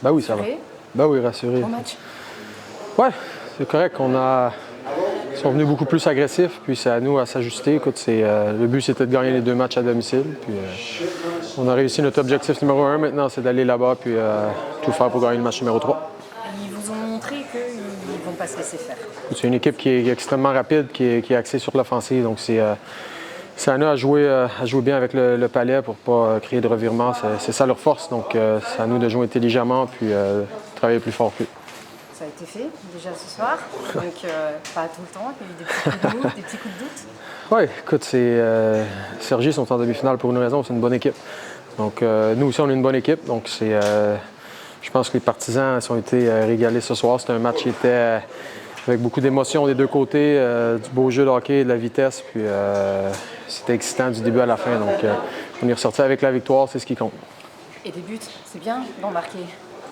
Ben oui, ça va. Ben oui, rassuré. Bon match. Ouais, c'est correct. Ils sont venus beaucoup plus agressifs, puis c'est à nous à s'ajuster. Écoute, le but, c'était de gagner les 2 matchs à domicile. Puis on a réussi notre objectif numéro 1 maintenant, c'est d'aller là-bas puis tout faire pour gagner le match numéro 3. Ils vous ont montré qu'ils ne vont pas se laisser faire. C'est une équipe qui est extrêmement rapide, qui est axée sur l'offensive. Donc c'est à nous à jouer bien avec le palais pour ne pas créer de revirements. C'est ça leur force. Donc c'est à nous de jouer intelligemment puis travailler plus fort qu'eux. Ça a été fait déjà ce soir, donc pas tout le temps, il y a eu des petits coups de doute, des petits coups de doute. Oui, écoute, Cergy sont en demi-finale pour une raison, c'est une bonne équipe. Donc nous aussi, on est une bonne équipe. Donc je pense que les partisans ont été régalés ce soir. C'était un match qui était avec beaucoup d'émotions des deux côtés, du beau jeu de hockey, de la vitesse. Puis c'était excitant du début à la fin. Donc on est ressorti avec la victoire, c'est ce qui compte. Et des buts, c'est bien d'en marquer.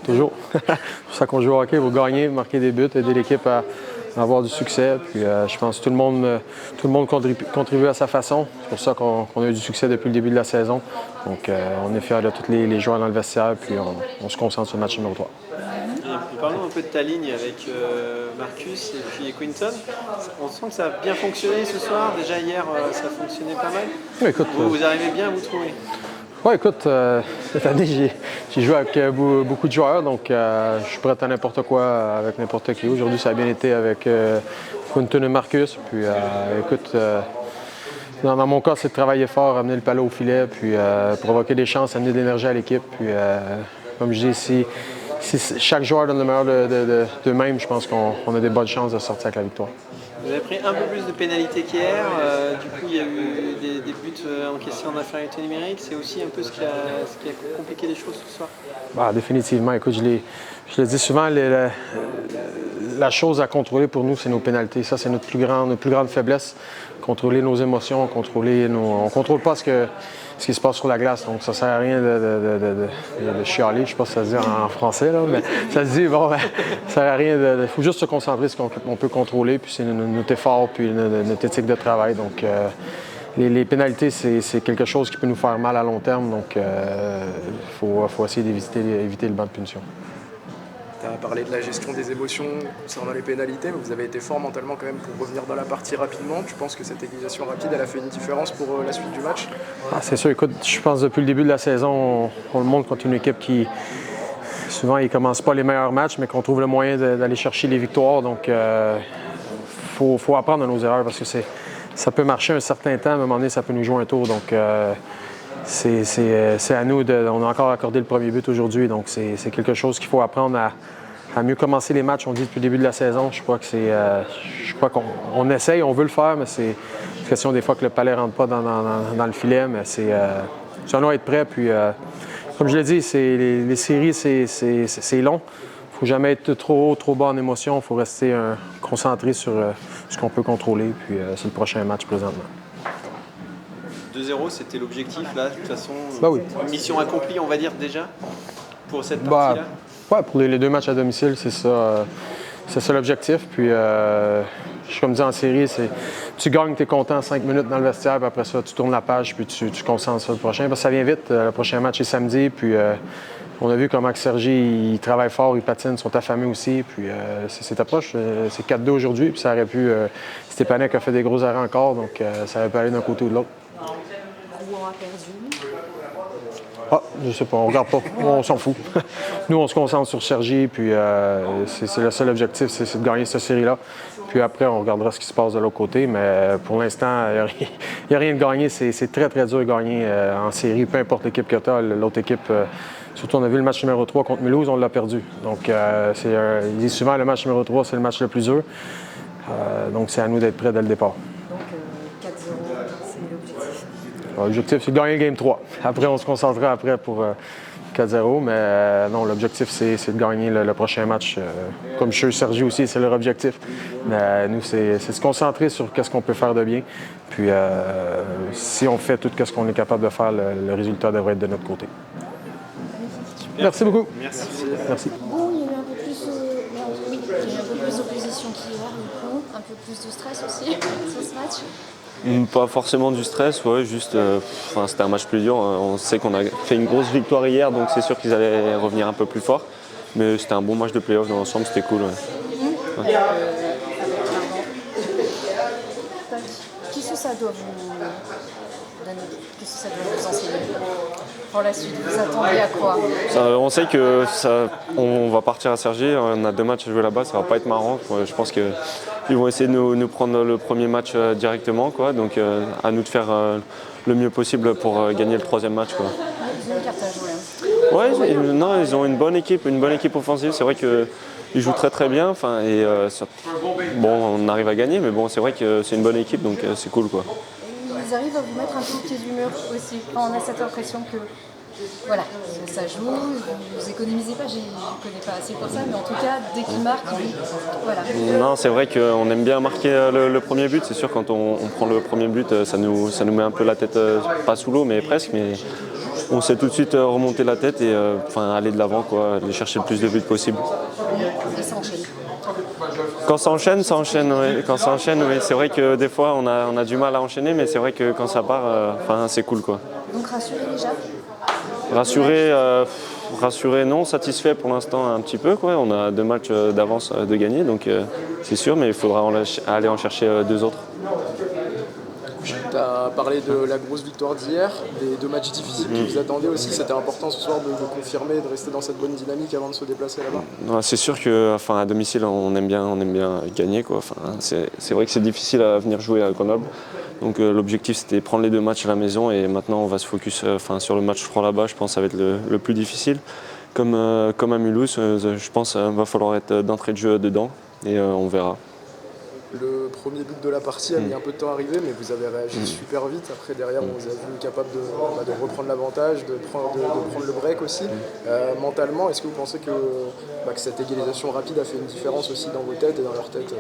Toujours. C'est pour ça qu'on joue au hockey, vous gagner, marquer des buts, aider l'équipe à avoir du succès. Puis je pense que tout le monde contribue à sa façon. C'est pour ça qu'on a eu du succès depuis le début de la saison. Donc on est fiers de tous les joueurs dans le vestiaire, puis on se concentre sur le match numéro 3. Et parlons un peu de ta ligne avec Marcus et puis Quinton. On sent que ça a bien fonctionné ce soir. Déjà hier, ça fonctionnait pas mal. Oui, écoute, vous arrivez bien à vous trouver? Oui, écoute, cette année, j'ai joué avec beaucoup de joueurs, donc je suis prêt à n'importe quoi avec n'importe qui. Aujourd'hui, ça a bien été avec Quinton et Marcus. Puis, écoute, dans mon cas, c'est de travailler fort, amener le palais au filet, puis provoquer des chances, amener de l'énergie à l'équipe. Puis, comme je dis, si chaque joueur donne le meilleur d'eux-mêmes, je pense qu'on a des bonnes chances de sortir avec la victoire. Vous avez pris un peu plus de pénalités qu'hier. Du coup, il y a eu des buts encaissés en infériorité numérique. C'est aussi un peu ce qui a compliqué les choses ce soir. Bah, définitivement. Écoute, je le dis souvent, la chose à contrôler pour nous, c'est nos pénalités. Ça, c'est notre plus grande faiblesse. Contrôler nos émotions, on ne contrôle pas ce qui se passe sur la glace. Donc, ça ne sert à rien de chialer. Je ne sais pas si ça se dit en français, là, mais ça se dit, bon, ça ne sert à rien. Il faut juste se concentrer sur ce qu'on peut contrôler, puis c'est notre effort, puis notre éthique de travail. Donc, les pénalités, c'est quelque chose qui peut nous faire mal à long terme. Donc, il faut essayer d'éviter le banc de punition. Tu as parlé de la gestion des émotions concernant les pénalités, mais vous avez été fort mentalement quand même pour revenir dans la partie rapidement. Tu penses que cette égalisation rapide, elle a fait une différence pour la suite du match? C'est sûr. Écoute, je pense que depuis le début de la saison, on le montre contre une équipe qui, souvent, ils ne commencent pas les meilleurs matchs, mais qu'on trouve le moyen d'aller chercher les victoires. Donc, faut apprendre de nos erreurs parce que ça peut marcher un certain temps, mais à un moment donné, ça peut nous jouer un tour. Donc, c'est à nous on a encore accordé le premier but aujourd'hui, donc c'est quelque chose qu'il faut apprendre à mieux commencer les matchs. On dit depuis le début de la saison. Je crois qu'on essaye, on veut le faire, mais c'est une question des fois que le palais ne rentre pas dans le filet, mais c'est à nous être prêts. Puis, comme je l'ai dit, les séries, c'est long. Il ne faut jamais être trop bas en émotion. Il faut rester concentré sur ce qu'on peut contrôler. Puis c'est le prochain match présentement. 2-0, c'était l'objectif, là, de toute façon. Ben oui. Mission accomplie, on va dire, déjà, pour cette partie-là? Oui, pour les 2 matchs à domicile, c'est ça l'objectif. Puis, comme dit en série, tu gagnes, tu es content 5 minutes dans le vestiaire, puis après ça, tu tournes la page, puis tu concentres sur le prochain. Parce que ça vient vite. Le prochain match est samedi, puis on a vu comment Cergy, il travaille fort, il patine, ils sont affamés aussi. Puis c'est approche. C'est 4-2 aujourd'hui, puis ça aurait pu. Stepanek a fait des gros arrêts encore, donc ça aurait pu aller d'un côté ou de l'autre. Rouen a perdu. Ah, je sais pas, on regarde pas, on s'en fout. Nous, on se concentre sur Cergy, puis c'est le seul objectif, c'est de gagner cette série-là. Puis après, on regardera ce qui se passe de l'autre côté, mais pour l'instant, il n'y a rien de gagné. C'est très, très dur de gagner en série, peu importe l'équipe que tu as. L'autre équipe, surtout on a vu le match numéro 3 contre Mulhouse, on l'a perdu. Donc, il dit souvent, le match numéro 3, c'est le match le plus dur. Donc, c'est à nous d'être prêts dès le départ. Donc 4-0, c'est l'objectif. L'objectif, c'est de gagner le Game 3. Après, on se concentrera après pour 4-0. Mais non, l'objectif, c'est de gagner le prochain match. Comme je suis Cergy aussi, c'est leur objectif. Mais nous, c'est de se concentrer sur ce qu'on peut faire de bien. Puis, si on fait tout ce qu'on est capable de faire, le résultat devrait être de notre côté. Super. Merci beaucoup. Merci. Bon, il y a eu un peu plus, il y a eu un peu plus d'opposition qu'hier, du coup. Un peu plus de stress aussi sur ce match. Pas forcément du stress, ouais, juste c'était un match plus dur. On sait qu'on a fait une grosse victoire hier, donc c'est sûr qu'ils allaient revenir un peu plus fort. Mais c'était un bon match de play-off dans l'ensemble, c'était cool. Ouais. Avec Clermont. Qu'est-ce que ça doit vous donner? Qu'est-ce que ça doit vous enseigner pour la suite? Vous attendez à quoi? On sait que on va partir à Cergy, on a 2 matchs à jouer là-bas, ça va pas être marrant. Je pense qu'ils vont essayer de nous prendre le premier match directement, quoi. Donc à nous de faire le mieux possible pour gagner le 3e match, quoi. Vous avez une carte à jouer. Hein. Ouais, non, ils ont une bonne équipe offensive. C'est vrai qu'ils jouent très très bien. Bon, on arrive à gagner, mais bon, c'est vrai que c'est une bonne équipe, donc c'est cool, quoi. Ils arrivent à vous mettre un peu au pied du mur aussi. Enfin, on a cette impression que voilà, ça joue, vous économisez pas, je ne connais pas assez pour ça, mais en tout cas, dès qu'ils marquent, voilà. Non, c'est vrai qu'on aime bien marquer le premier but. C'est sûr, quand on prend le premier but, ça nous met un peu la tête, pas sous l'eau, mais presque. Mais on sait tout de suite remonter la tête et aller de l'avant, quoi, aller chercher le plus de buts possible. Et ça enchaîne. Quand ça enchaîne, oui. Quand ça enchaîne, oui. C'est vrai que des fois, on a du mal à enchaîner, mais c'est vrai que quand ça part, c'est cool, quoi. Donc rassuré déjà? Rassuré, non. Satisfait pour l'instant un petit peu, quoi. On a 2 matchs d'avance de gagner, donc c'est sûr, mais il faudra aller en chercher 2 autres. Tu as parlé de la grosse victoire d'hier, des 2 matchs difficiles qui vous attendaient aussi. C'était important ce soir de confirmer, de rester dans cette bonne dynamique avant de se déplacer là-bas. Ouais, c'est sûr que, à domicile, on aime bien gagner, quoi. C'est vrai que c'est difficile à venir jouer à Grenoble. Donc l'objectif, c'était de prendre les 2 matchs à la maison et maintenant on va se focus sur le match 3 là-bas. Je pense que ça va être le plus difficile. Comme à Mulhouse, je pense qu'il va falloir être d'entrée de jeu dedans et on verra. Le premier but de la partie a mis un peu de temps à arriver, mais vous avez réagi super vite. Après, derrière, on vous a vu capable de reprendre l'avantage, de prendre le break aussi. Mentalement, est-ce que vous pensez que cette égalisation rapide a fait une différence aussi dans vos têtes et dans leur tête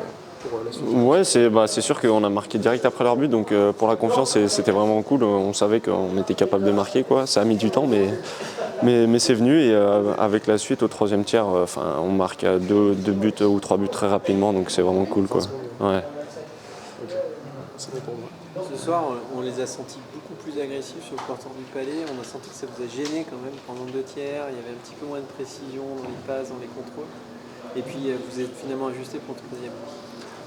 pour la suite? Ouais, c'est sûr qu'on a marqué direct après leur but, donc pour la confiance, c'était vraiment cool. On savait qu'on était capable de marquer, quoi. Ça a mis du temps, mais c'est venu et avec la suite, au 3e tiers, on marque 2 buts ou 3 buts très rapidement, donc c'est vraiment cool, quoi. Ouais. Okay. C'est bon pour moi. Ce soir, on les a sentis beaucoup plus agressifs sur le porteur du Palais. On a senti que ça vous a gêné quand même pendant 2 tiers. Il y avait un petit peu moins de précision dans les passes, dans les contrôles. Et puis vous êtes finalement ajusté pour le 3e.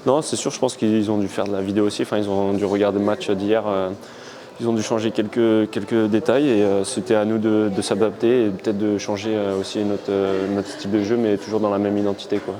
Non, c'est sûr, je pense qu'ils ont dû faire de la vidéo aussi. Ils ont dû regarder le match d'hier. Ils ont dû changer quelques détails et c'était à nous de s'adapter et peut-être de changer aussi notre style de jeu, mais toujours dans la même identité, quoi.